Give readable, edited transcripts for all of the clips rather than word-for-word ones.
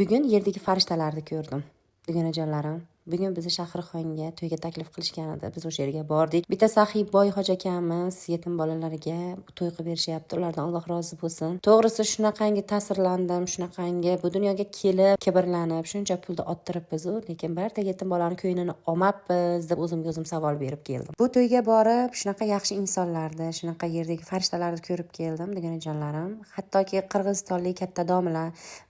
Bugun yerdagi farishtalarni ko'rdim. Dugonajonlarim, bugun bizni Shahrixonga to'yga taklif qilishgan edi. Biz o'sha yerga bordik. Bitta Sahibboy hoji akamiz yetim bolalarga to'y qilib berishyapti. Ulardan Alloh rozi bo'lsin. To'g'risi shunaqangi ta'sirlandim, shunaqangi bu dunyoga kelib, kibrlanib, shuncha pulni ottiribmiz, lekin birta yetim bolani ko'ynini olmabmiz deb o'zimga o'zim savol berib keldim. Bu to'yga borib, shunaqa yaxshi insonlarni, shunaqa yerdagi farishtalarni ko'rib keldim, dugonajonlarim. Hattoki qirg'izistonlik katta domla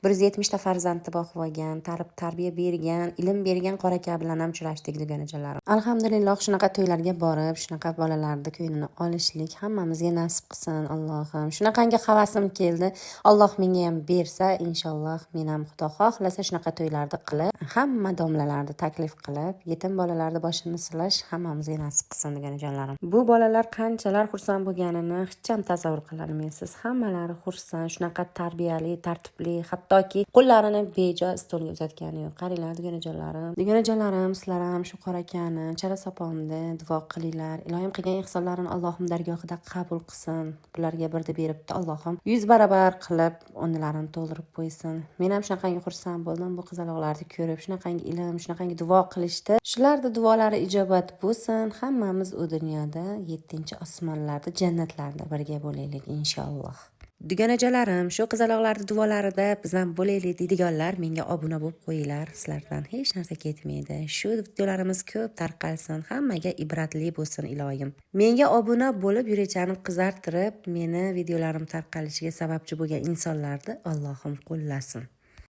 170 ta farzandni boqib olgan, tarbiya bergan, ilm bergan qora aka bilan ham uchrashdik dugonajonlarim. Alhamdulillah shunaqa to'ylarga borib, shunaqa bolalarni ko'ynini olishlik hammamizga nasib qilsin, Allohim. Shunaqangi havasim keldi. Alloh menga ham bersa, inshaalloh men ham Xudo xohlasa shunaqa to'ylarni qilib, hamma domlalarni taklif qilib, yetim bolalarni boshini silash hammamizga nasib qilsin dugonajonlarim. Bu bolalar qanchalar xursand bo'lganini hech ham tasavvur qilolmaysiz. Hammalari xursand, shunaqa tarbiyali, tartibli, hattoki qo'llarini bejo stolga uzatgani yo'q. Qaranglar dugonajonlarim. Dugonajonlarim, sizlar ham shu qora akani, chala sopomni duo qilinglar. Ilohim qilgan ihsonlarini Allohim dargohida qabul qilsin. Bularga birda beribdi Allohim 100 barobar qilib o'rnilarini to'ldirib qo'ysin. Men ham shunaqangi xursand bo'ldim bu qizaloqlarni ko'rib, shunaqangi ilm, shunaqangi duo qilishdi. Shularning duolari ijobat bo'lsin. Hammamiz u dunyoda 7-osmonlarda, jannatlarda birga bo'laylik inshaalloh. Dugonajalarim, shu qizaloqlarni duolarida biz ham bo'laylik deydiganlar menga obuna bo'lib qo'yinglar. Sizlardan hech narsa ketmaydi. Shu videolarimiz ko'p tarqalsin, hammaga ibratli bo'lsin iloyim. Menga obuna bo'lib yurechani qizartirib, meni videolarim tarqalishiga sababchi bo'lgan insonlarni Allohim qo'llasin.